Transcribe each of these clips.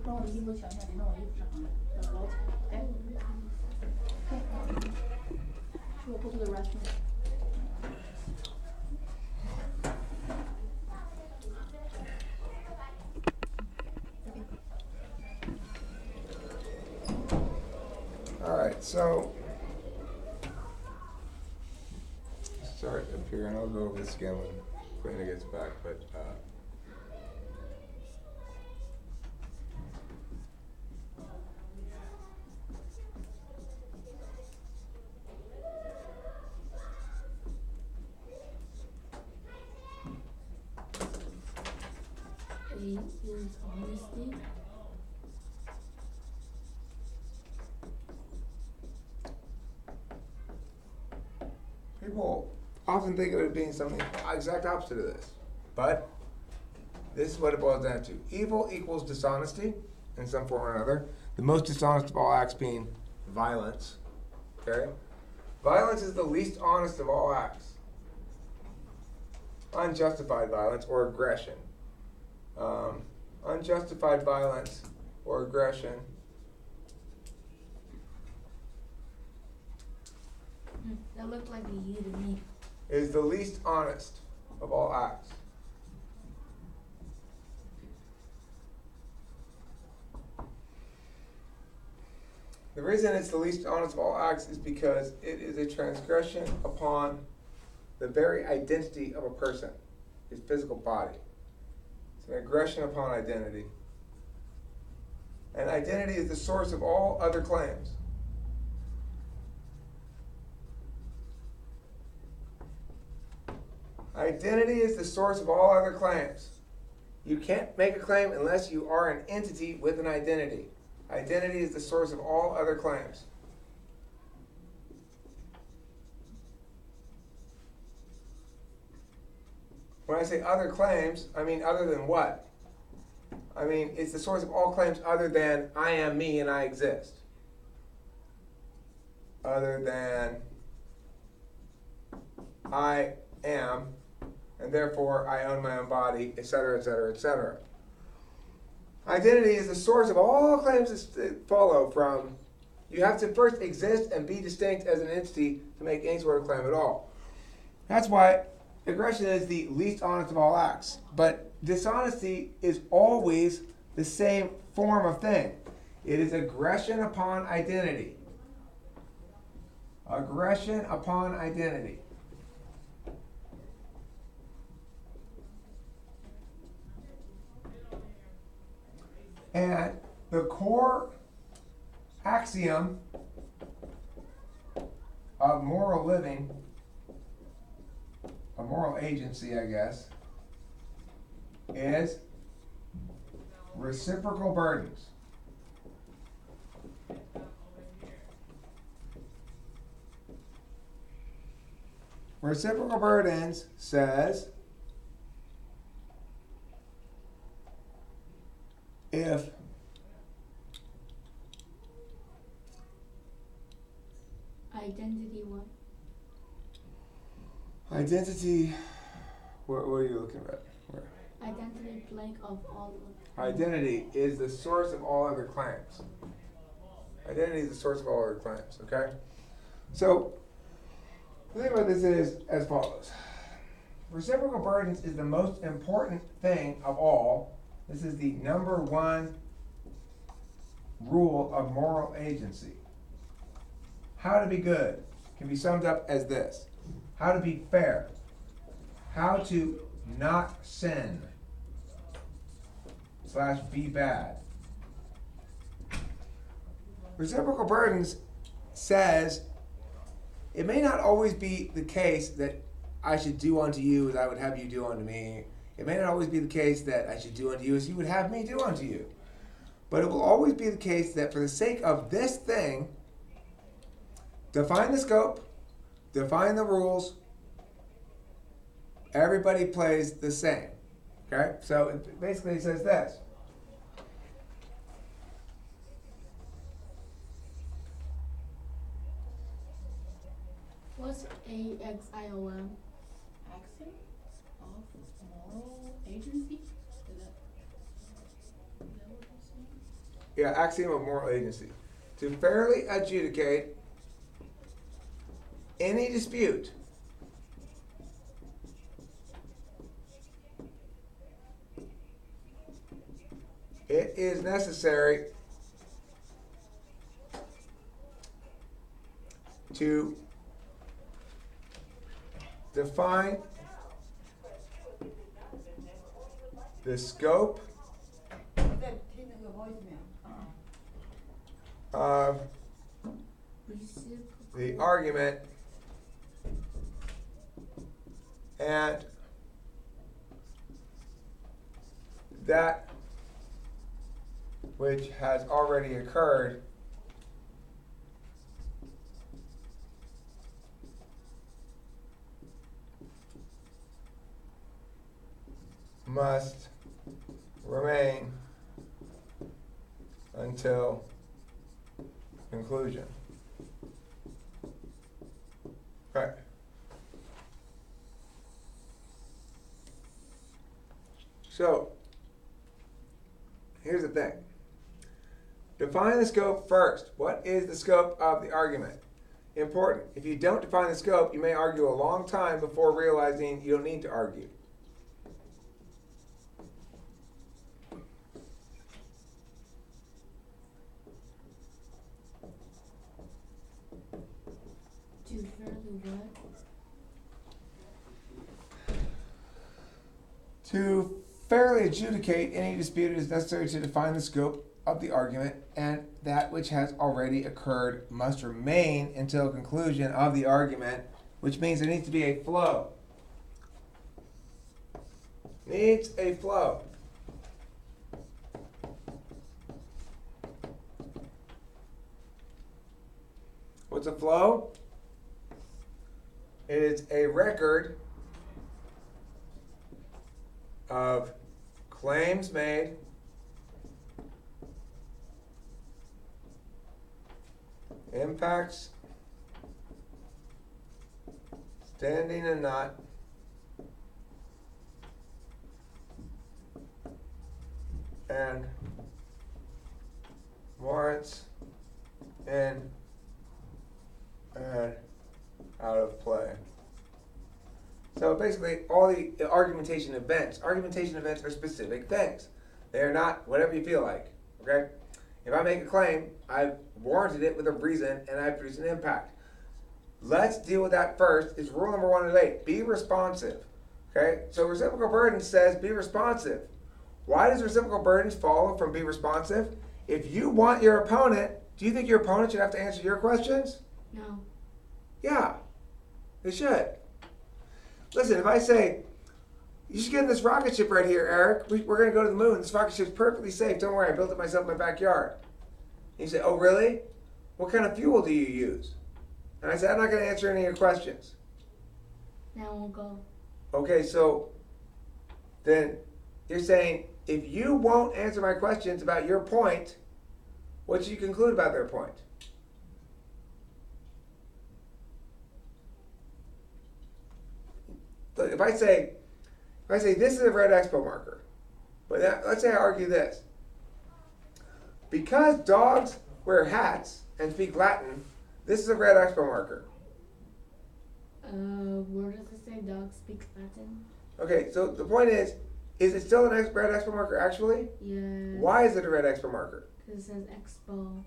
帮我的衣服抢一下，别弄我衣服上啊，要捞起来。Okay. We'll go to the restroom. All right, so start up here, and I'll go over this again when Quinta gets back. But A is honesty. people often think of it being something exact opposite of this, but this is what it boils down to. Evil equals dishonesty in some form or another. The most dishonest of all acts being violence. Okay? Violence is the least honest of all acts. Unjustified violence or aggression. Unjustified violence or aggression That looked like a you to me. is the least honest of all acts. The reason it's the least honest of all acts is because it is a transgression upon the very identity of a person, his physical body. It's an aggression upon identity. And identity is the source of all other claims. Identity is the source of all other claims. You can't make a claim unless you are an entity with an identity. Identity is the source of all other claims. When I say other claims, I mean other than what? I mean, it's the source of all claims other than I am me and I exist. Other than I am, and therefore I own my own body, etc., etc., etc. Identity is the source of all claims that follow from you have to first exist and be distinct as an entity to make any sort of claim at all. That's why aggression is the least honest of all acts. But dishonesty is always the same form of thing. It is aggression upon identity. Aggression upon identity. And the core axiom of moral living, of moral agency, I guess, is reciprocal burdens. Reciprocal burdens says if Identity what? Identity, what are you looking at? Where? Identity blank of all of Identity is the source of all other claims. Identity is the source of all other claims, okay? So, the thing about this is as follows. Reciprocal burdens is the most important thing of all. This is the number one rule of moral agency. How to be good can be summed up as this. How to be fair. How to not sin / be bad. Reciprocal burdens says it may not always be the case that I should do unto you as I would have you do unto me. It may not always be the case that I should do unto you as you would have me do unto you. But it will always be the case that for the sake of this thing, define the scope, define the rules, everybody plays the same. Okay? So it basically says this. What's AXIOM? Axiom of moral agency? Is that what you're saying? axiom of moral agency. To fairly adjudicate any dispute it is necessary to define the scope of the argument and that which has already occurred must remain until conclusion. Right. So, here's the thing. Define the scope first. What is the scope of the argument? Important. If you don't define the scope, you may argue a long time before realizing you don't need to argue. To fairly adjudicate any dispute, it is necessary to define the scope of the argument, and that which has already occurred must remain until conclusion of the argument, which means there needs to be a flow. Needs a flow. What's a flow? It is a record of claims made, impacts, standing and not, and warrants in and out of play. So basically, all the argumentation events are specific things. They are not whatever you feel like, okay? If I make a claim, I've warranted it with a reason, and I produce an impact. Let's deal with that first. It's rule number 108, be responsive, okay? So reciprocal burden says be responsive. Why does reciprocal burdens follow from be responsive? If you want your opponent, do you think your opponent should have to answer your questions? No. Yeah, they should. Listen, if I say, you should get in this rocket ship right here, Eric. We're going to go to the moon. This rocket ship's perfectly safe. Don't worry, I built it myself in my backyard. And you say, oh, really? What kind of fuel do you use? And I said, I'm not going to answer any of your questions. Now we'll go. Okay, so then you're saying, if you won't answer my questions about your point, what should you conclude about their point? If I say this is a red expo marker, but let's say I argue this. Because dogs wear hats and speak Latin, this is a red expo marker. Where does it say dogs speak Latin? Okay, so the point is it still a red expo marker actually? Yeah. Why is it a red expo marker? Because it says expo.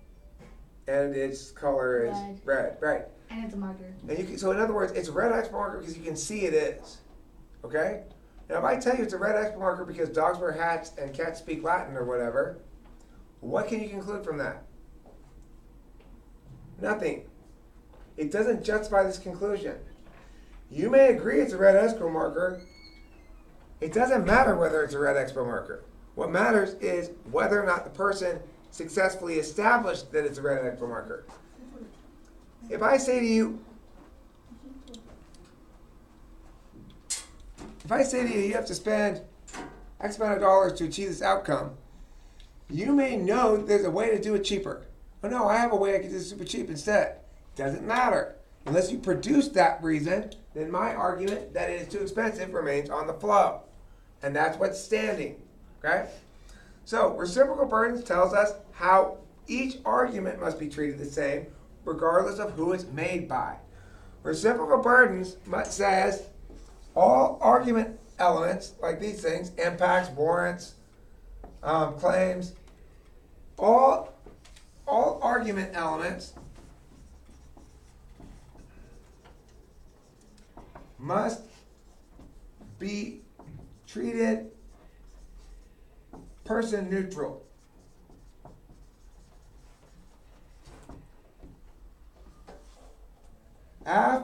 And its color is red, right? And it's a marker. And so in other words, it's a red expo marker because you can see it is. Okay? Now if I tell you it's a red expo marker because dogs wear hats and cats speak Latin or whatever, what can you conclude from that? Nothing. It doesn't justify this conclusion. You may agree it's a red expo marker. It doesn't matter whether it's a red expo marker. What matters is whether or not the person successfully established that it's a red expo marker. If I say to you, you have to spend X amount of dollars to achieve this outcome, you may know that there's a way to do it cheaper. Oh no, I have a way I can do this super cheap instead. Doesn't matter. Unless you produce that reason, then my argument that it is too expensive remains on the flow. And that's what's standing. Okay? So reciprocal burdens tells us how each argument must be treated the same, regardless of who it's made by. Reciprocal burdens says all argument elements, like these things, impacts, warrants, claims, all argument elements must be treated person neutral. Af,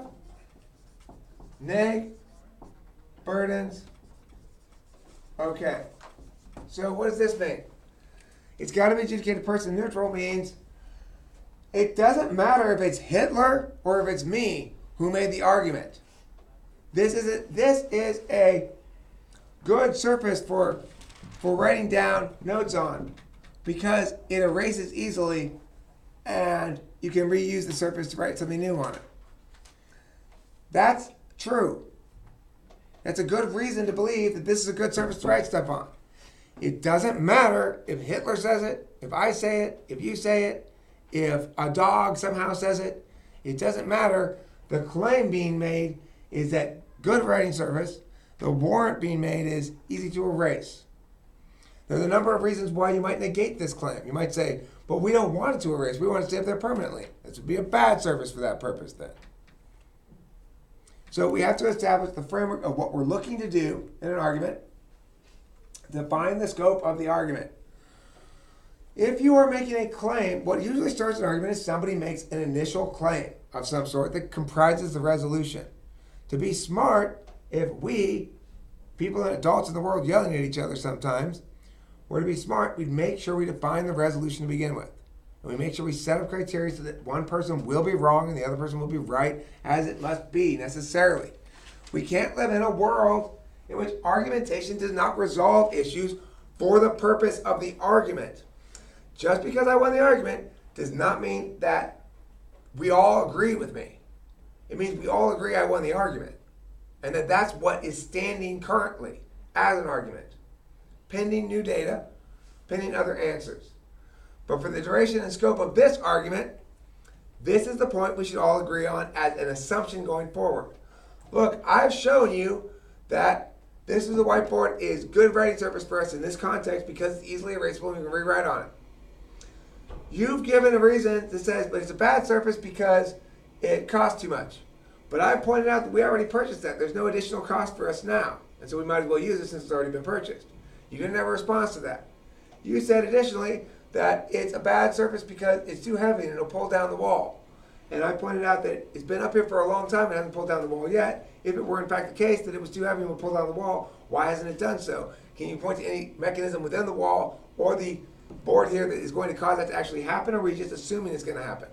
neg, burdens. Okay. So what does this mean? It's got to be adjudicated person neutral means it doesn't matter if it's Hitler or if it's me who made the argument. This is a good surface for writing down notes on because it erases easily and you can reuse the surface to write something new on it. That's true. That's a good reason to believe that this is a good surface to write stuff on. It doesn't matter if Hitler says it, if I say it, if you say it, if a dog somehow says it. It doesn't matter. The claim being made is that good writing surface. The warrant being made is easy to erase. There's a number of reasons why you might negate this claim. You might say, but we don't want it to erase. We want it to stay up there permanently. This would be a bad surface for that purpose then. So we have to establish the framework of what we're looking to do in an argument. Define the scope of the argument. If you are making a claim, what usually starts an argument is somebody makes an initial claim of some sort that comprises the resolution. To be smart, if we, people and adults in the world yelling at each other sometimes, were to be smart, we'd make sure we define the resolution to begin with. And we make sure we set up criteria so that one person will be wrong and the other person will be right, as it must be necessarily. We can't live in a world in which argumentation does not resolve issues for the purpose of the argument. Just because I won the argument does not mean that we all agree with me. It means we all agree I won the argument. And that that's what is standing currently as an argument. Pending new data, pending other answers. But for the duration and scope of this argument, this is the point we should all agree on as an assumption going forward. Look, I've shown you that this is a whiteboard is good writing surface for us in this context because it's easily erasable and we can rewrite on it. You've given a reason that says, but it's a bad surface because it costs too much. But I pointed out that we already purchased that. There's no additional cost for us now. And so we might as well use it since it's already been purchased. You didn't have a response to that. You said additionally that it's a bad surface because it's too heavy and it'll pull down the wall. And I pointed out that it's been up here for a long time and hasn't pulled down the wall yet. If it were in fact the case that it was too heavy and would pull down the wall, why hasn't it done so? Can you point to any mechanism within the wall or the board here that is going to cause that to actually happen, or are we just assuming it's going to happen?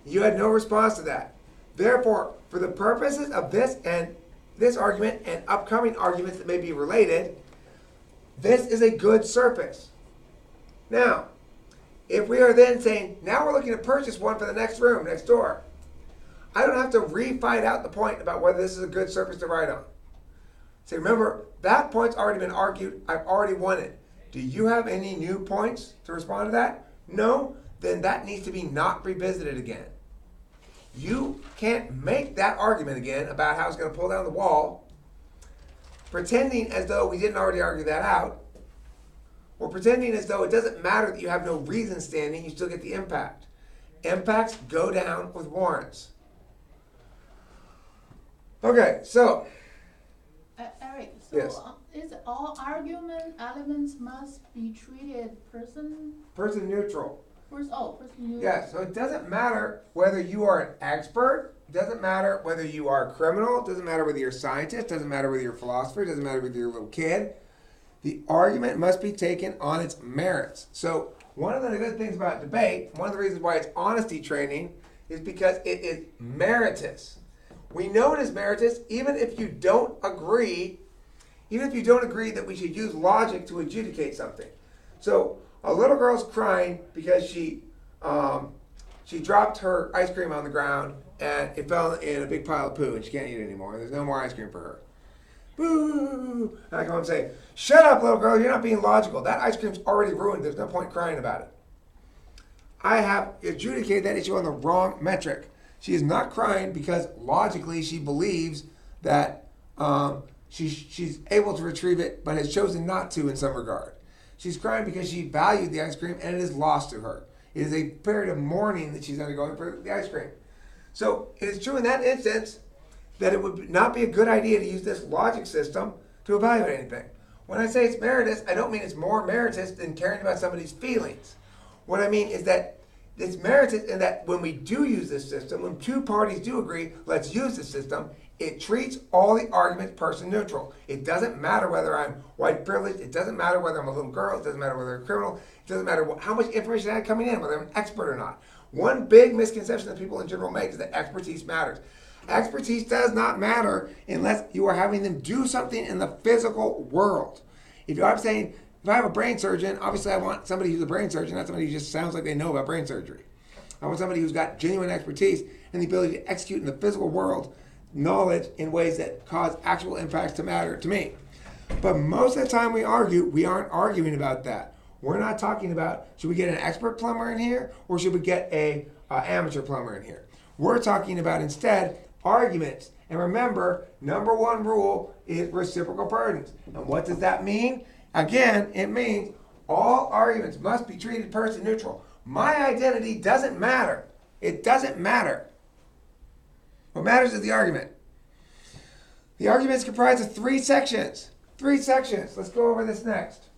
You had no response to that. Therefore, for the purposes of this and this argument and upcoming arguments that may be related, this is a good surface. Now, if we are then saying, now we're looking to purchase one for the next room, next door, I don't have to re-find out the point about whether this is a good surface to write on. See, remember, that point's already been argued. I've already won it. Do you have any new points to respond to that? No? Then that needs to be not revisited again. You can't make that argument again about how it's going to pull down the wall, pretending as though we didn't already argue that out, or pretending as though it doesn't matter that you have no reason standing, you still get the impact. Impacts go down with warrants. Okay, so. Eric, so yes. Is all argument elements must be treated person Neutral. neutral? Yeah, so it doesn't matter whether you are an expert, it doesn't matter whether you are a criminal, it doesn't matter whether you're a scientist, it doesn't matter whether you're a philosopher, it doesn't matter whether you're a little kid. The argument must be taken on its merits. So one of the good things about debate, one of the reasons why it's honesty training, is because it is meritorious. We know it is meritorious even if you don't agree, that we should use logic to adjudicate something. So a little girl's crying because she dropped her ice cream on the ground and it fell in a big pile of poo and she can't eat it anymore. There's no more ice cream for her. boo. And I go home and say, shut up, little girl, you're not being logical. That ice cream's already ruined. There's no point crying about it. I have adjudicated that issue on the wrong metric. She is not crying because logically she believes that she's able to retrieve it, but has chosen not to in some regard. She's crying because she valued the ice cream and it is lost to her. It is a period of mourning that she's undergoing for the ice cream. So it is true in that instance that it would not be a good idea to use this logic system to evaluate anything. When I say it's meritorious, I don't mean it's more meritorious than caring about somebody's feelings. What I mean is that it's meritorious in that when we do use this system, when two parties do agree, let's use this system, it treats all the arguments person neutral. It doesn't matter whether I'm white privileged, it doesn't matter whether I'm a little girl, it doesn't matter whether I'm a criminal, it doesn't matter how much information I have coming in, whether I'm an expert or not. One big misconception that people in general make is that expertise matters. Expertise does not matter unless you are having them do something in the physical world. If I have a brain surgeon, obviously I want somebody who's a brain surgeon, not somebody who just sounds like they know about brain surgery. I want somebody who's got genuine expertise and the ability to execute in the physical world knowledge in ways that cause actual impacts to matter to me. But most of the time we argue, we aren't arguing about that. We're not talking about, should we get an expert plumber in here or should we get a amateur plumber in here? We're talking about instead arguments. And remember, number one rule is reciprocal burdens. And what does that mean? Again, it means all arguments must be treated person neutral. My identity doesn't matter. It doesn't matter. What matters is the argument. The argument is comprised of 3 sections. 3 sections. Let's go over this next.